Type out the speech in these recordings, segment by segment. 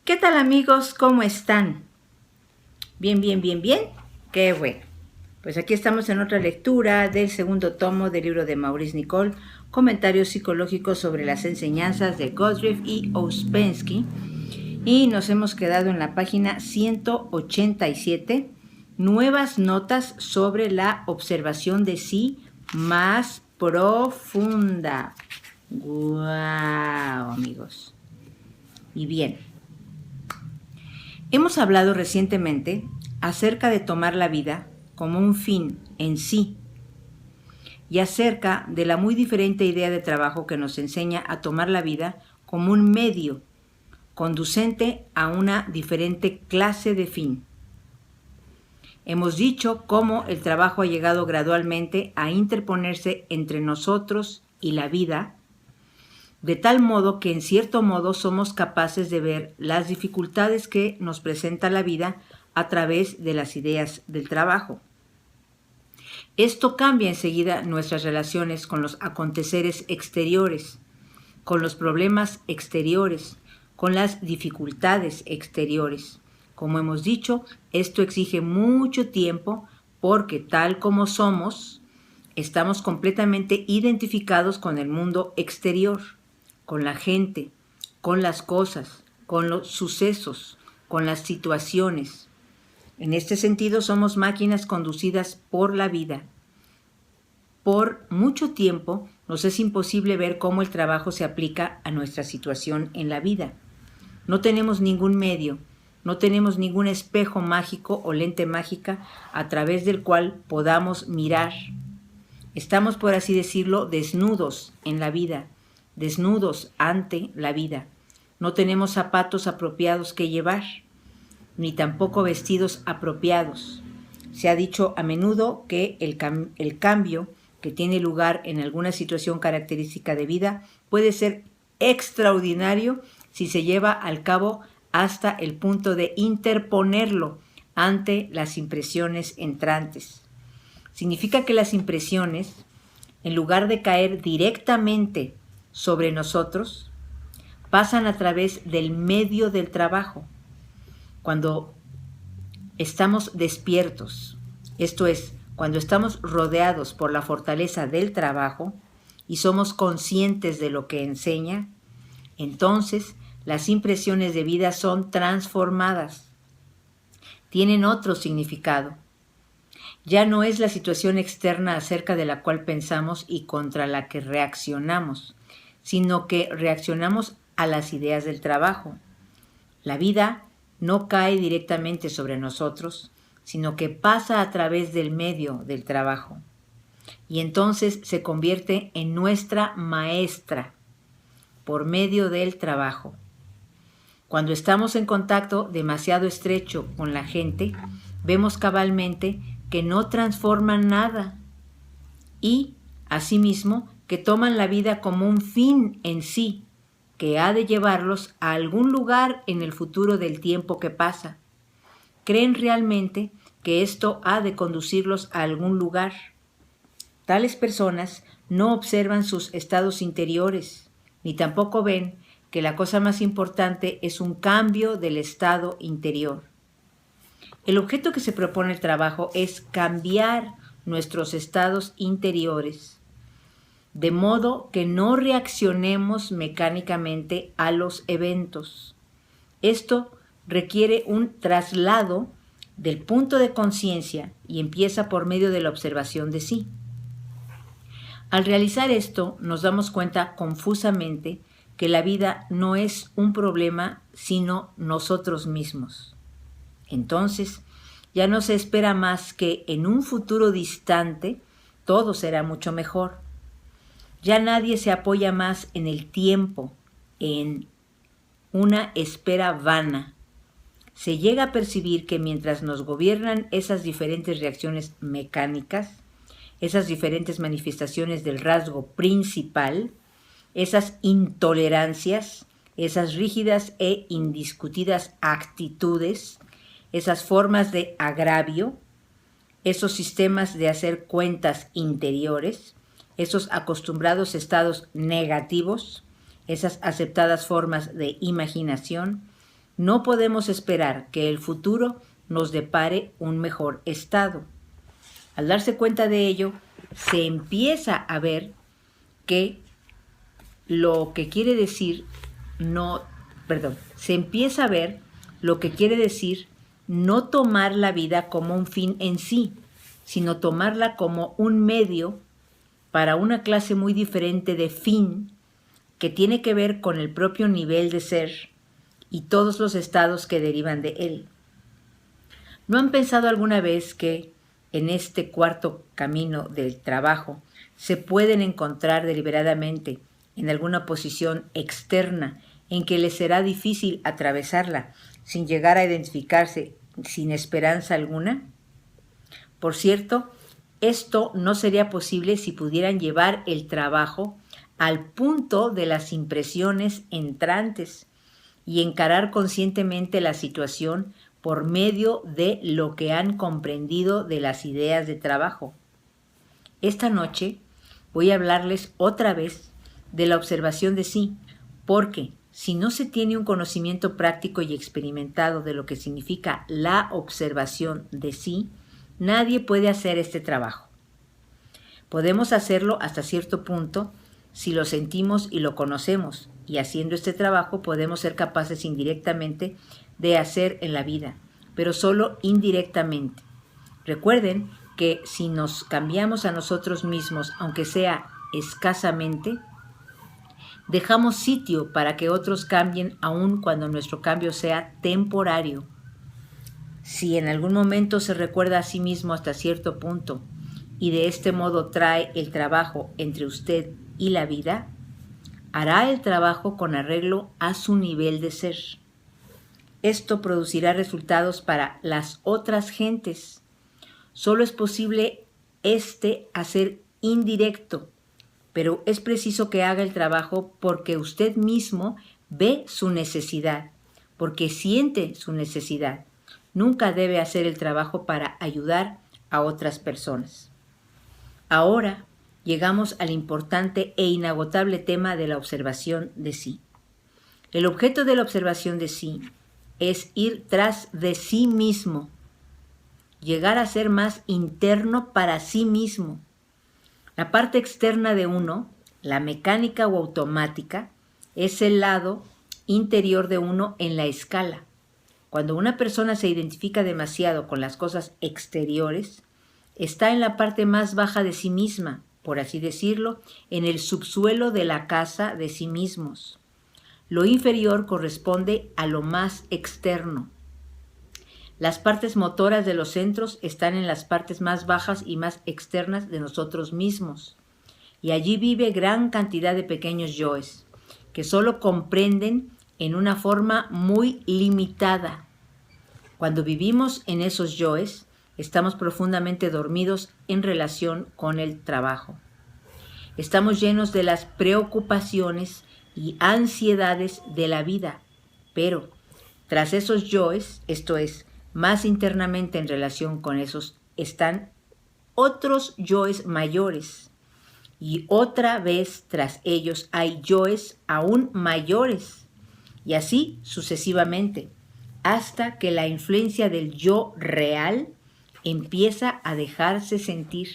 ¿Qué tal amigos? ¿Cómo están? Bien, bien, bien, bien. Qué bueno. Pues aquí estamos en otra lectura del segundo tomo del libro de Maurice Nicoll, Comentarios psicológicos sobre las enseñanzas de Gottfried y Ouspensky. Y nos hemos quedado en la página 187, nuevas notas sobre la observación de sí más profunda. ¡Guau, amigos! Y bien, hemos hablado recientemente acerca de tomar la vida como un fin en sí y acerca de la muy diferente idea de trabajo que nos enseña a tomar la vida como un medio conducente a una diferente clase de fin. Hemos dicho cómo el trabajo ha llegado gradualmente a interponerse entre nosotros y la vida, de tal modo que en cierto modo somos capaces de ver las dificultades que nos presenta la vida a través de las ideas del trabajo. Esto cambia enseguida nuestras relaciones con los aconteceres exteriores, con los problemas exteriores, con las dificultades exteriores. Como hemos dicho, esto exige mucho tiempo porque tal como somos, estamos completamente identificados con el mundo exterior, con la gente, con las cosas, con los sucesos, con las situaciones. En este sentido, somos máquinas conducidas por la vida. Por mucho tiempo nos es imposible ver cómo el trabajo se aplica a nuestra situación en la vida. No tenemos ningún medio, no tenemos ningún espejo mágico o lente mágica a través del cual podamos mirar. Estamos, por así decirlo, desnudos en la vida, desnudos ante la vida. No tenemos zapatos apropiados que llevar, ni tampoco vestidos apropiados. Se ha dicho a menudo que el cambio que tiene lugar en alguna situación característica de vida puede ser extraordinario si se lleva al cabo hasta el punto de interponerlo ante las impresiones entrantes. Significa que las impresiones, en lugar de caer directamente sobre nosotros, pasan a través del medio del trabajo. Cuando estamos despiertos, esto es, cuando estamos rodeados por la fortaleza del trabajo y somos conscientes de lo que enseña, entonces las impresiones de vida son transformadas. Tienen otro significado. Ya no es la situación externa acerca de la cual pensamos y contra la que reaccionamos, sino que reaccionamos a las ideas del trabajo. La vida no cae directamente sobre nosotros, sino que pasa a través del medio del trabajo. Y entonces se convierte en nuestra maestra por medio del trabajo. Cuando estamos en contacto demasiado estrecho con la gente, vemos cabalmente que no transforman nada y, asimismo, que toman la vida como un fin en sí, que ha de llevarlos a algún lugar en el futuro del tiempo que pasa. Creen realmente que esto ha de conducirlos a algún lugar. Tales personas no observan sus estados interiores, ni tampoco ven que la cosa más importante es un cambio del estado interior. El objeto que se propone el trabajo es cambiar nuestros estados interiores, de modo que no reaccionemos mecánicamente a los eventos. Esto requiere un traslado del punto de conciencia y empieza por medio de la observación de sí. Al realizar esto, nos damos cuenta confusamente que la vida no es un problema, sino nosotros mismos. Entonces, ya no se espera más que en un futuro distante todo será mucho mejor. Ya nadie se apoya más en el tiempo, en una espera vana. Se llega a percibir que mientras nos gobiernan esas diferentes reacciones mecánicas, esas diferentes manifestaciones del rasgo principal, esas intolerancias, esas rígidas e indiscutidas actitudes, esas formas de agravio, esos sistemas de hacer cuentas interiores, esos acostumbrados estados negativos, esas aceptadas formas de imaginación, no podemos esperar que el futuro nos depare un mejor estado. Al darse cuenta de ello, se empieza a ver que lo que quiere decir se empieza a ver lo que quiere decir no tomar la vida como un fin en sí, sino tomarla como un medio para una clase muy diferente de fin que tiene que ver con el propio nivel de ser y todos los estados que derivan de él. ¿No han pensado alguna vez que en este cuarto camino del trabajo se pueden encontrar deliberadamente en alguna posición externa en que les será difícil atravesarla sin llegar a identificarse sin esperanza alguna? Por cierto, esto no sería posible si pudieran llevar el trabajo al punto de las impresiones entrantes y encarar conscientemente la situación por medio de lo que han comprendido de las ideas de trabajo. Esta noche voy a hablarles otra vez de la observación de sí, porque si no se tiene un conocimiento práctico y experimentado de lo que significa la observación de sí, nadie puede hacer este trabajo. Podemos hacerlo hasta cierto punto si lo sentimos y lo conocemos, y haciendo este trabajo podemos ser capaces indirectamente de hacer en la vida, pero solo indirectamente. Recuerden que si nos cambiamos a nosotros mismos, aunque sea escasamente, dejamos sitio para que otros cambien aun cuando nuestro cambio sea temporario. Si en algún momento se recuerda a sí mismo hasta cierto punto y de este modo trae el trabajo entre usted y la vida, hará el trabajo con arreglo a su nivel de ser. Esto producirá resultados para las otras gentes. Solo es posible hacer indirecto, pero es preciso que haga el trabajo porque usted mismo ve su necesidad, porque siente su necesidad. Nunca debe hacer el trabajo para ayudar a otras personas. Ahora llegamos al importante e inagotable tema de la observación de sí. El objeto de la observación de sí es ir tras de sí mismo, llegar a ser más interno para sí mismo. La parte externa de uno, la mecánica o automática, es el lado interior de uno en la escala. Cuando una persona se identifica demasiado con las cosas exteriores, está en la parte más baja de sí misma, por así decirlo, en el subsuelo de la casa de sí mismos. Lo inferior corresponde a lo más externo. Las partes motoras de los centros están en las partes más bajas y más externas de nosotros mismos. Y allí vive gran cantidad de pequeños yoes, que solo comprenden en una forma muy limitada. Cuando vivimos en esos yoes, estamos profundamente dormidos en relación con el trabajo. Estamos llenos de las preocupaciones y ansiedades de la vida, pero tras esos yoes, esto es, más internamente en relación con esos, están otros yoes mayores, y otra vez tras ellos hay yoes aún mayores, y así sucesivamente, hasta que la influencia del yo real empieza a dejarse sentir.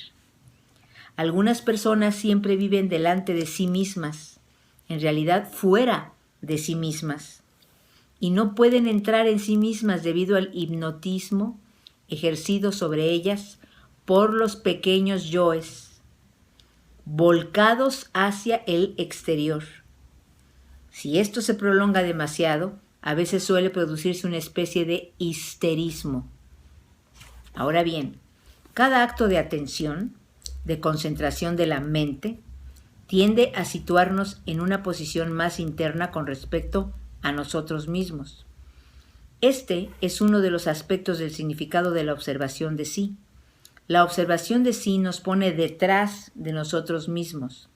Algunas personas siempre viven delante de sí mismas, en realidad fuera de sí mismas, y no pueden entrar en sí mismas debido al hipnotismo ejercido sobre ellas por los pequeños yoes, volcados hacia el exterior. Si esto se prolonga demasiado, a veces suele producirse una especie de histerismo. Ahora bien, cada acto de atención, de concentración de la mente, tiende a situarnos en una posición más interna con respecto a nosotros mismos. Este es uno de los aspectos del significado de la observación de sí. La observación de sí nos pone detrás de nosotros mismos.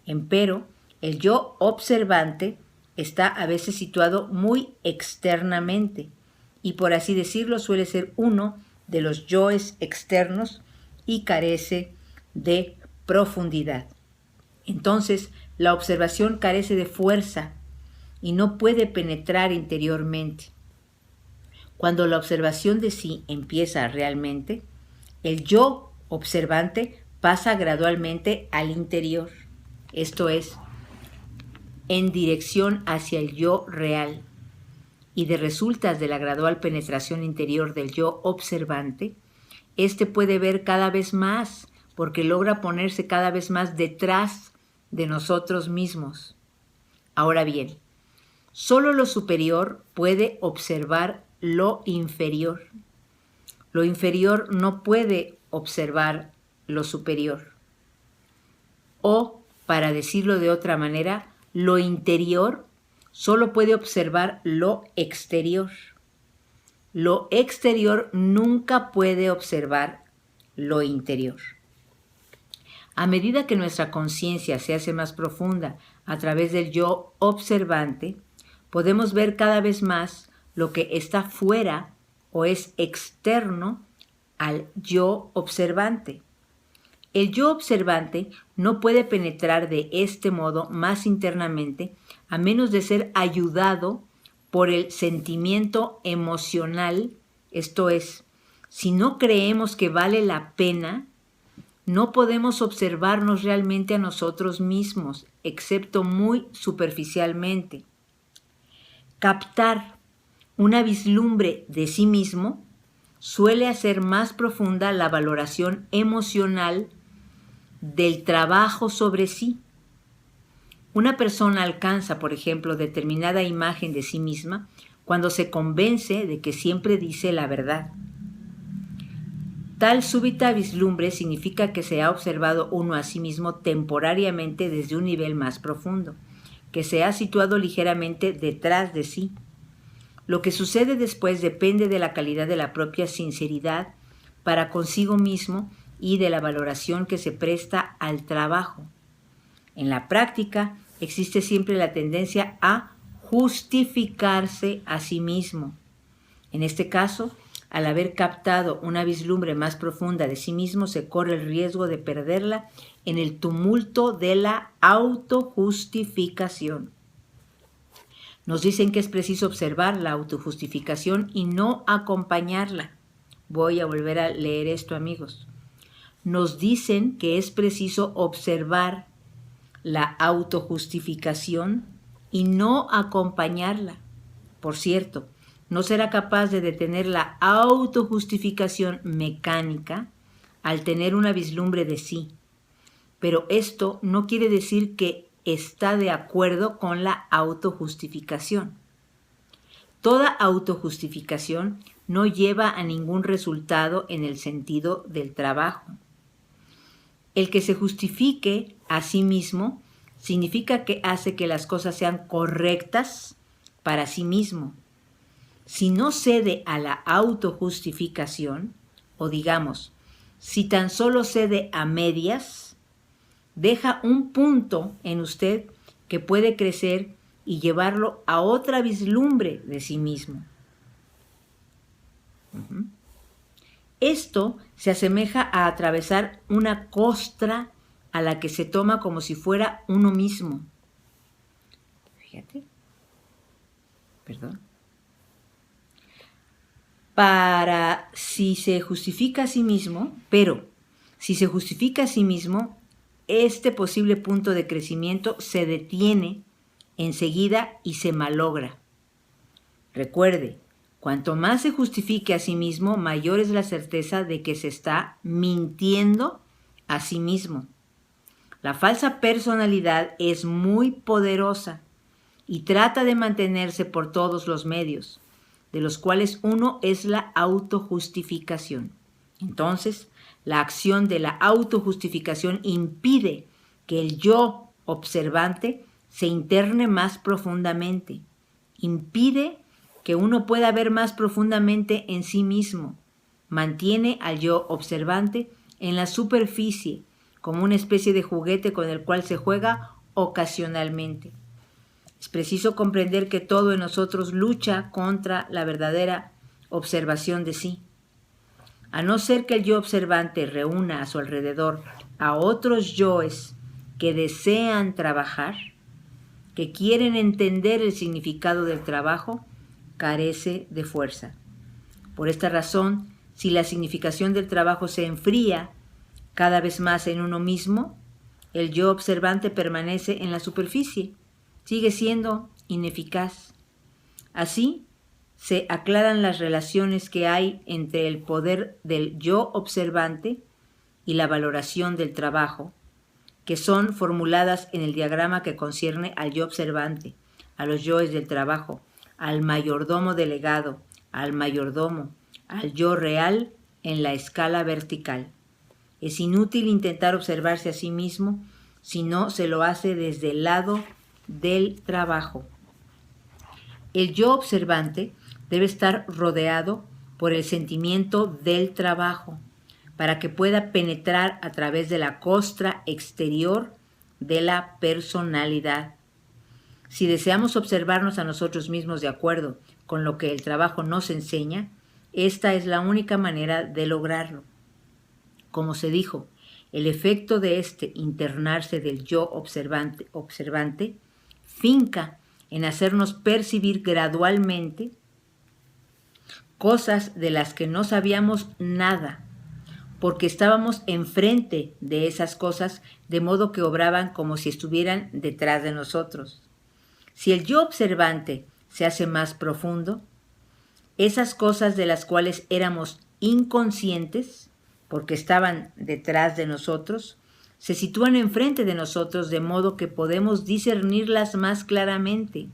Empero, el yo observante está a veces situado muy externamente y, por así decirlo, suele ser uno de los yoes externos y carece de profundidad. Entonces, la observación carece de fuerza y no puede penetrar interiormente. Cuando la observación de sí empieza realmente, el yo observante pasa gradualmente al interior, esto es, en dirección hacia el yo real, y de resultas de la gradual penetración interior del yo observante, éste puede ver cada vez más, porque logra ponerse cada vez más detrás de nosotros mismos. Ahora bien, solo lo superior puede observar lo inferior. Lo inferior no puede observar lo superior. O, para decirlo de otra manera, lo interior solo puede observar lo exterior. Lo exterior nunca puede observar lo interior. A medida que nuestra conciencia se hace más profunda a través del yo observante, podemos ver cada vez más lo que está fuera o es externo al yo observante. El yo observante no puede penetrar de este modo más internamente a menos de ser ayudado por el sentimiento emocional, esto es, si no creemos que vale la pena, no podemos observarnos realmente a nosotros mismos, excepto muy superficialmente. Captar una vislumbre de sí mismo suele hacer más profunda la valoración emocional del trabajo sobre sí. Una persona alcanza, por ejemplo, determinada imagen de sí misma cuando se convence de que siempre dice la verdad. Tal súbita vislumbre significa que se ha observado uno a sí mismo temporariamente desde un nivel más profundo, que se ha situado ligeramente detrás de sí. Lo que sucede después depende de la calidad de la propia sinceridad para consigo mismo y de la valoración que se presta al trabajo. En la práctica existe siempre la tendencia a justificarse a sí mismo. En este caso, al haber captado una vislumbre más profunda de sí mismo, se corre el riesgo de perderla en el tumulto de la autojustificación. Nos dicen que es preciso observar la autojustificación y no acompañarla. Voy a volver a leer esto, amigos. Nos dicen que es preciso observar la autojustificación y no acompañarla. Por cierto, no será capaz de detener la autojustificación mecánica al tener una vislumbre de sí. Pero esto no quiere decir que está de acuerdo con la autojustificación. Toda autojustificación no lleva a ningún resultado en el sentido del trabajo. El que se justifique a sí mismo significa que hace que las cosas sean correctas para sí mismo. Si no cede a la autojustificación, o digamos, si tan solo cede a medias, deja un punto en usted que puede crecer y llevarlo a otra vislumbre de sí mismo. Esto se asemeja a atravesar una costra a la que se toma como si fuera uno mismo. Fíjate. Perdón. Si se justifica a sí mismo, este posible punto de crecimiento se detiene enseguida y se malogra. Recuerde, cuanto más se justifique a sí mismo, mayor es la certeza de que se está mintiendo a sí mismo. La falsa personalidad es muy poderosa y trata de mantenerse por todos los medios, de los cuales uno es la autojustificación. Entonces, la acción de la autojustificación impide que el yo observante se interne más profundamente, impide que uno pueda ver más profundamente en sí mismo, mantiene al yo observante en la superficie como una especie de juguete con el cual se juega ocasionalmente. Es preciso comprender que todo en nosotros lucha contra la verdadera observación de sí. A no ser que el yo observante reúna a su alrededor a otros yoes que desean trabajar, que quieren entender el significado del trabajo, carece de fuerza. Por esta razón, si la significación del trabajo se enfría cada vez más en uno mismo, el yo observante permanece en la superficie, sigue siendo ineficaz. Así, se aclaran las relaciones que hay entre el poder del yo observante y la valoración del trabajo, que son formuladas en el diagrama que concierne al yo observante, a los yoes del trabajo, al mayordomo delegado, al mayordomo, al yo real en la escala vertical. Es inútil intentar observarse a sí mismo si no se lo hace desde el lado del trabajo. El yo observante debe estar rodeado por el sentimiento del trabajo para que pueda penetrar a través de la costra exterior de la personalidad. Si deseamos observarnos a nosotros mismos de acuerdo con lo que el trabajo nos enseña, esta es la única manera de lograrlo. Como se dijo, el efecto de este internarse del yo observante finca en hacernos percibir gradualmente cosas de las que no sabíamos nada, porque estábamos enfrente de esas cosas, de modo que obraban como si estuvieran detrás de nosotros. Si el yo observante se hace más profundo, esas cosas de las cuales éramos inconscientes, porque estaban detrás de nosotros, se sitúan enfrente de nosotros de modo que podemos discernirlas más claramente.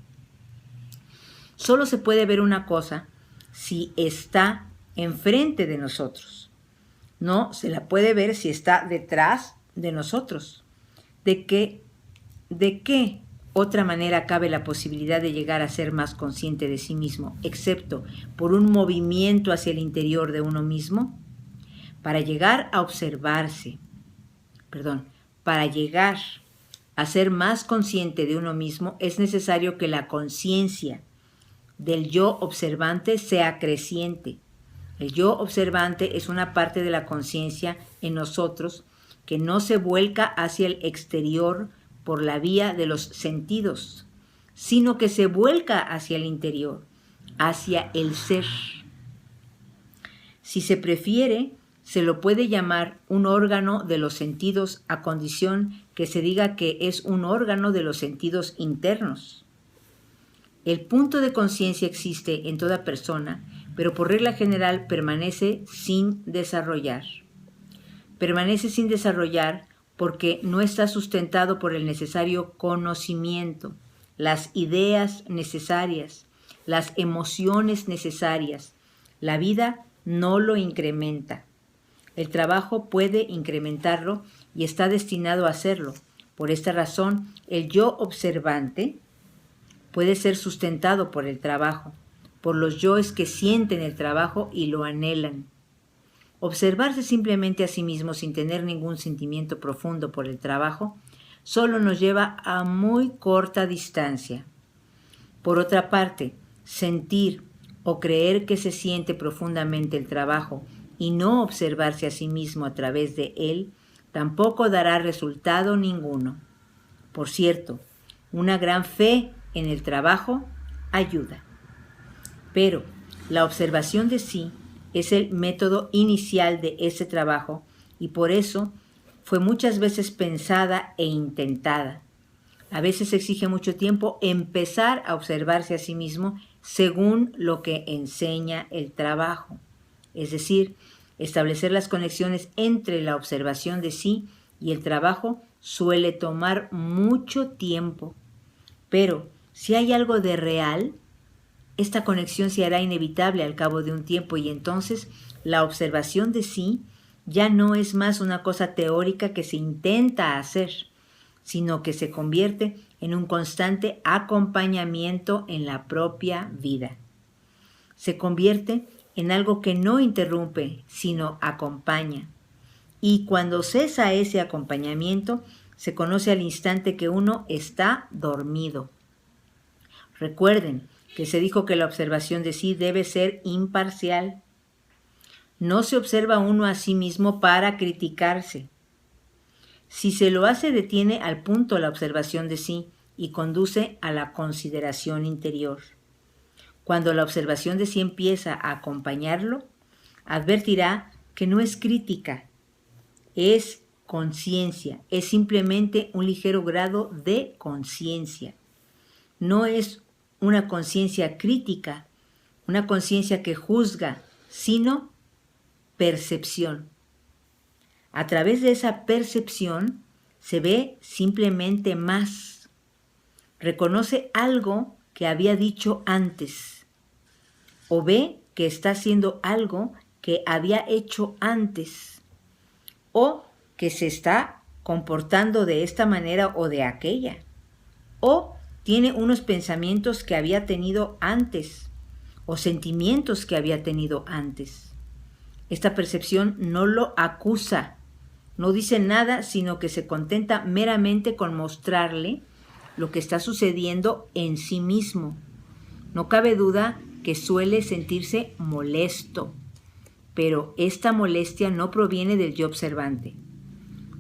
Solo se puede ver una cosa si está enfrente de nosotros. No se la puede ver si está detrás de nosotros. ¿De qué otra manera cabe la posibilidad de llegar a ser más consciente de sí mismo, excepto por un movimiento hacia el interior de uno mismo? Para llegar a ser más consciente de uno mismo, es necesario que la conciencia del yo observante sea creciente. El yo observante es una parte de la conciencia en nosotros que no se vuelca hacia el exterior por la vía de los sentidos, sino que se vuelca hacia el interior, hacia el ser. Si se prefiere, se lo puede llamar un órgano de los sentidos a condición que se diga que es un órgano de los sentidos internos. El punto de conciencia existe en toda persona, pero por regla general permanece sin desarrollar. Permanece sin desarrollar porque no está sustentado por el necesario conocimiento, las ideas necesarias, las emociones necesarias. La vida no lo incrementa. El trabajo puede incrementarlo y está destinado a hacerlo. Por esta razón, el yo observante puede ser sustentado por el trabajo, por los yoes que sienten el trabajo y lo anhelan. Observarse simplemente a sí mismo sin tener ningún sentimiento profundo por el trabajo solo nos lleva a muy corta distancia. Por otra parte, sentir o creer que se siente profundamente el trabajo y no observarse a sí mismo a través de él tampoco dará resultado ninguno. Por cierto, una gran fe en el trabajo ayuda. Pero la observación de sí es el método inicial de ese trabajo y por eso fue muchas veces pensada e intentada. A veces exige mucho tiempo empezar a observarse a sí mismo según lo que enseña el trabajo, es decir, establecer las conexiones entre la observación de sí y el trabajo suele tomar mucho tiempo. Pero si hay algo de real, esta conexión se hará inevitable al cabo de un tiempo y entonces la observación de sí ya no es más una cosa teórica que se intenta hacer, sino que se convierte en un constante acompañamiento en la propia vida. Se convierte en algo que no interrumpe, sino acompaña. Y cuando cesa ese acompañamiento, se conoce al instante que uno está dormido. Recuerden que se dijo que la observación de sí debe ser imparcial. No se observa uno a sí mismo para criticarse. Si se lo hace, detiene al punto la observación de sí y conduce a la consideración interior. Cuando la observación de sí empieza a acompañarlo, advertirá que no es crítica, es conciencia, es simplemente un ligero grado de conciencia. No es una conciencia crítica, una conciencia que juzga, sino percepción. A través de esa percepción se ve simplemente más. Reconoce algo que había dicho antes, o ve que está haciendo algo que había hecho antes, o que se está comportando de esta manera o de aquella, o tiene unos pensamientos que había tenido antes, o sentimientos que había tenido antes. Esta percepción no lo acusa, no dice nada, sino que se contenta meramente con mostrarle lo que está sucediendo en sí mismo. No cabe duda que suele sentirse molesto, pero esta molestia no proviene del yo observante.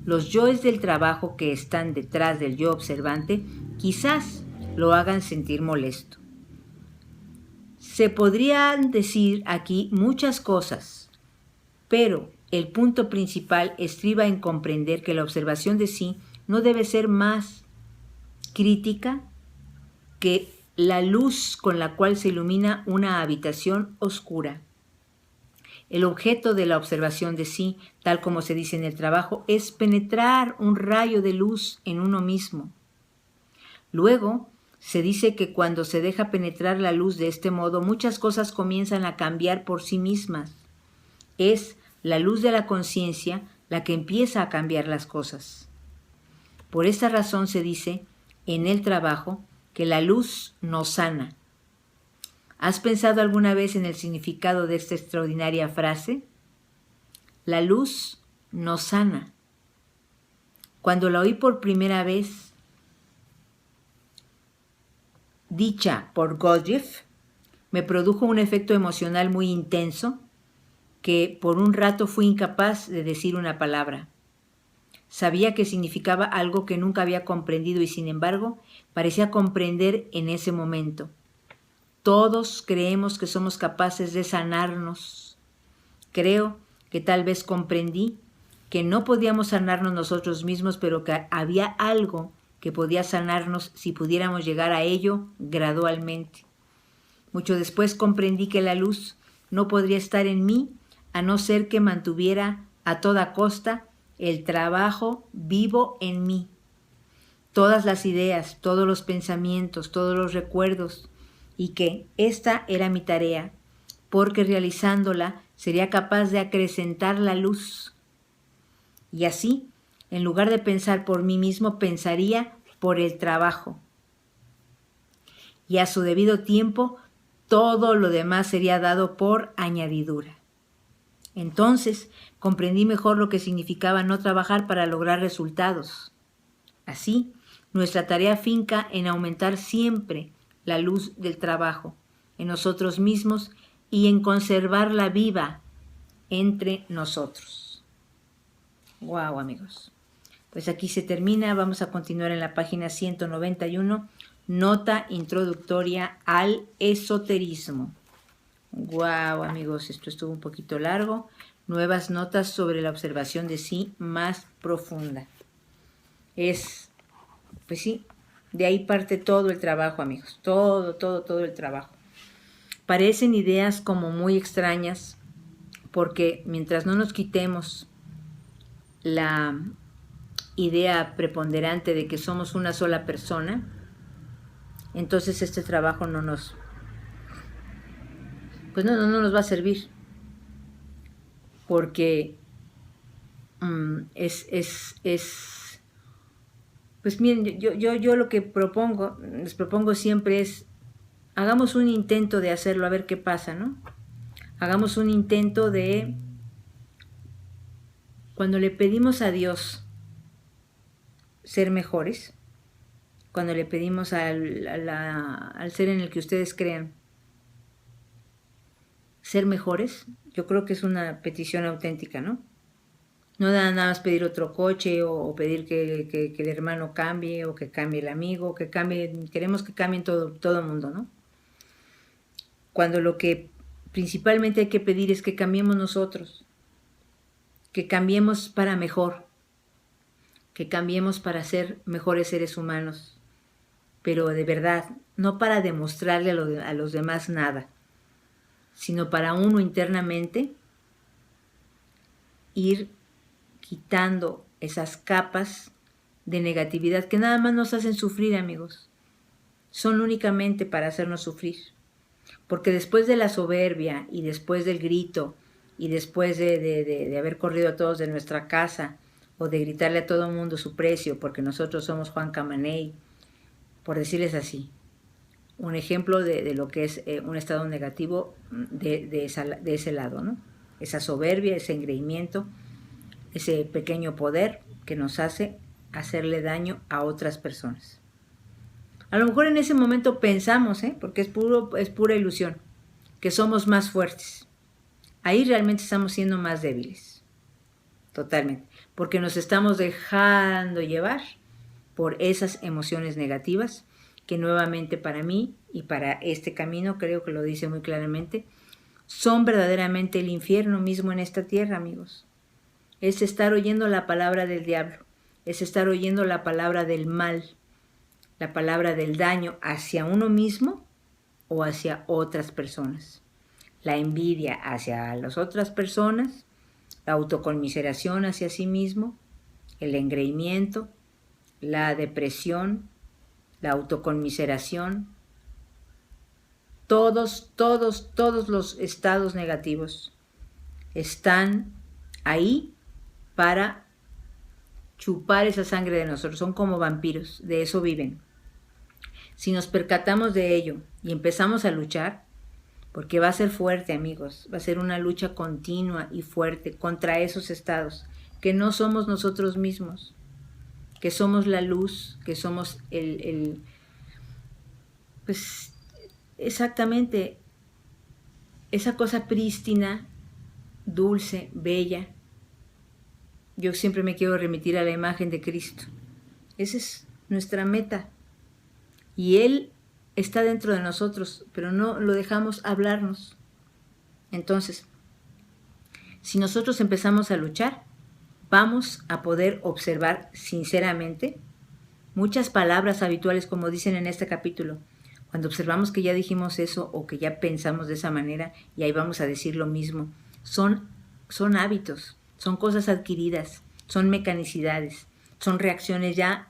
Los yoes del trabajo que están detrás del yo observante quizás lo hagan sentir molesto. Se podrían decir aquí muchas cosas, pero el punto principal estriba en comprender que la observación de sí no debe ser más crítica que la luz con la cual se ilumina una habitación oscura. El objeto de la observación de sí, tal como se dice en el trabajo, es penetrar un rayo de luz en uno mismo. Luego, se dice que cuando se deja penetrar la luz de este modo, muchas cosas comienzan a cambiar por sí mismas. Es la luz de la conciencia la que empieza a cambiar las cosas. Por esta razón se dice en el trabajo que la luz nos sana. ¿Has pensado alguna vez en el significado de esta extraordinaria frase? La luz nos sana. Cuando la oí por primera vez, dicha por Gurdjieff, me produjo un efecto emocional muy intenso que por un rato fui incapaz de decir una palabra. Sabía que significaba algo que nunca había comprendido y sin embargo parecía comprender en ese momento. Todos creemos que somos capaces de sanarnos. Creo que tal vez comprendí que no podíamos sanarnos nosotros mismos, pero que había algo que podía sanarnos si pudiéramos llegar a ello gradualmente. Mucho después comprendí que la luz no podría estar en mí a no ser que mantuviera a toda costa el trabajo vivo en mí. Todas las ideas, todos los pensamientos, todos los recuerdos, y que esta era mi tarea, porque realizándola sería capaz de acrecentar la luz. Y así, en lugar de pensar por mí mismo, pensaría por el trabajo. Y a su debido tiempo, todo lo demás sería dado por añadidura. Entonces, comprendí mejor lo que significaba no trabajar para lograr resultados. Así, nuestra tarea finca en aumentar siempre la luz del trabajo en nosotros mismos y en conservarla viva entre nosotros. Wow, amigos. Pues aquí se termina. Vamos a continuar en la página 191. Nota introductoria al esoterismo. Wow, amigos, esto estuvo un poquito largo. Nuevas notas sobre la observación de sí más profunda. Pues sí, de ahí parte todo el trabajo, amigos. Todo el trabajo. Parecen ideas como muy extrañas, porque mientras no nos quitemos la idea preponderante de que somos una sola persona, entonces este trabajo no nos va a servir, porque pues miren, yo lo que les propongo siempre es, hagamos un intento de hacerlo, a ver qué pasa, ¿no? Hagamos un intento de, cuando le pedimos a Dios ser mejores, cuando le pedimos al ser en el que ustedes crean ser mejores, yo creo que es una petición auténtica, ¿no? No nada más pedir otro coche o pedir que el hermano cambie o que cambie el amigo, queremos que cambien todo el mundo, ¿no? cuando lo que principalmente hay que pedir es que cambiemos nosotros, que cambiemos para mejor, que cambiemos para ser mejores seres humanos, pero de verdad, no para demostrarle a los demás nada, sino para uno internamente ir quitando esas capas de negatividad que nada más nos hacen sufrir, amigos. Son únicamente para hacernos sufrir. Porque después de la soberbia y después del grito y después de haber corrido a todos de nuestra casa o de gritarle a todo el mundo su precio porque nosotros somos Juan Camaney, por decirles así, un ejemplo de lo que es un estado negativo de ese lado, ¿no? Esa soberbia, ese engreimiento, ese pequeño poder que nos hace hacerle daño a otras personas. A lo mejor en ese momento pensamos, porque es pura ilusión, que somos más fuertes. Ahí realmente estamos siendo más débiles, totalmente, porque nos estamos dejando llevar por esas emociones negativas que nuevamente para mí y para este camino, creo que lo dice muy claramente, son verdaderamente el infierno mismo en esta tierra, amigos. Es estar oyendo la palabra del diablo, es estar oyendo la palabra del mal, la palabra del daño hacia uno mismo o hacia otras personas. La envidia hacia las otras personas, la autoconmiseración hacia sí mismo, el engreimiento, la depresión, la autoconmiseración, todos los estados negativos están ahí para chupar esa sangre de nosotros, son como vampiros, de eso viven. Si nos percatamos de ello y empezamos a luchar, porque va a ser fuerte, amigos, va a ser una lucha continua y fuerte contra esos estados, que no somos nosotros mismos, que somos la luz, que somos pues exactamente esa cosa prístina, dulce, bella. Yo siempre me quiero remitir a la imagen de Cristo. Esa es nuestra meta. Y Él está dentro de nosotros, pero no lo dejamos hablarnos. Entonces, si nosotros empezamos a luchar, vamos a poder observar sinceramente muchas palabras habituales, como dicen en este capítulo. Cuando observamos que ya dijimos eso o que ya pensamos de esa manera y ahí vamos a decir lo mismo, son hábitos, son cosas adquiridas, son mecanicidades, son reacciones ya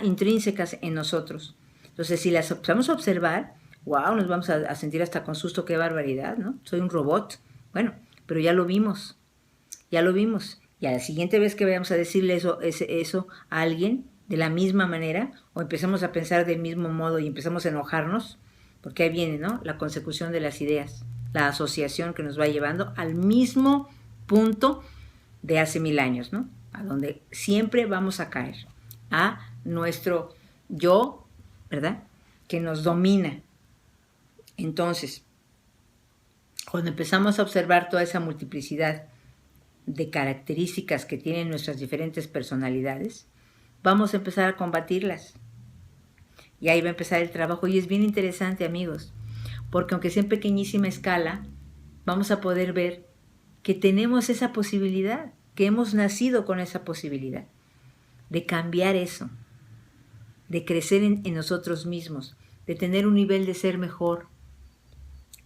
intrínsecas en nosotros. Entonces, si las empezamos a observar, wow, nos vamos a sentir hasta con susto, qué barbaridad, ¿no? Soy un robot. Bueno, pero ya lo vimos. Y a la siguiente vez que vayamos a decirle eso a alguien de la misma manera, o empezamos a pensar del mismo modo y empezamos a enojarnos, porque ahí viene, ¿no? La consecución de las ideas, la asociación que nos va llevando al mismo punto de hace 1000 años, ¿no? A donde siempre vamos a caer, a nuestro yo, ¿verdad? Que nos domina. Entonces, cuando empezamos a observar toda esa multiplicidad de características que tienen nuestras diferentes personalidades, vamos a empezar a combatirlas. Y ahí va a empezar el trabajo. Y es bien interesante, amigos, porque aunque sea en pequeñísima escala, vamos a poder ver que tenemos esa posibilidad, que hemos nacido con esa posibilidad de cambiar eso, de crecer en nosotros mismos, de tener un nivel de ser mejor.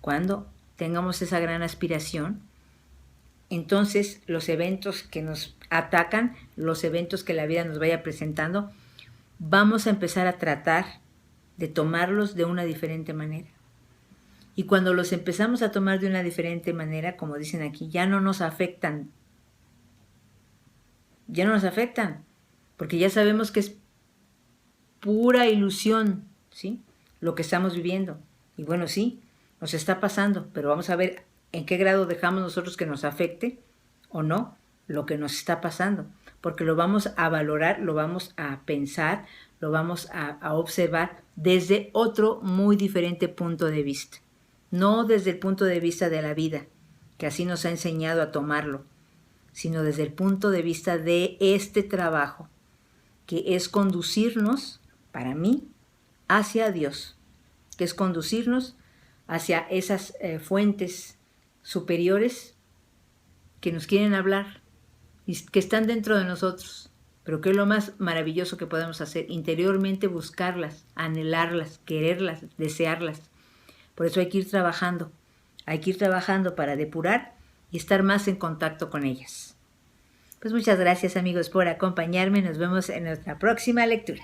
Cuando tengamos esa gran aspiración, entonces los eventos que nos atacan, los eventos que la vida nos vaya presentando, vamos a empezar a tratar de tomarlos de una diferente manera. Y cuando los empezamos a tomar de una diferente manera, como dicen aquí, ya no nos afectan. Ya no nos afectan, porque ya sabemos que es pura ilusión, ¿sí? Lo que estamos viviendo. Y bueno, sí, nos está pasando, pero vamos a ver en qué grado dejamos nosotros que nos afecte o no lo que nos está pasando, porque lo vamos a valorar, lo vamos a pensar, lo vamos a observar desde otro muy diferente punto de vista. No desde el punto de vista de la vida, que así nos ha enseñado a tomarlo, sino desde el punto de vista de este trabajo, que es conducirnos, para mí, hacia Dios, que es conducirnos hacia esas fuentes superiores que nos quieren hablar y que están dentro de nosotros. Pero que es lo más maravilloso que podemos hacer, interiormente buscarlas, anhelarlas, quererlas, desearlas. Por eso hay que ir trabajando para depurar y estar más en contacto con ellas. Pues muchas gracias amigos por acompañarme, nos vemos en nuestra próxima lectura.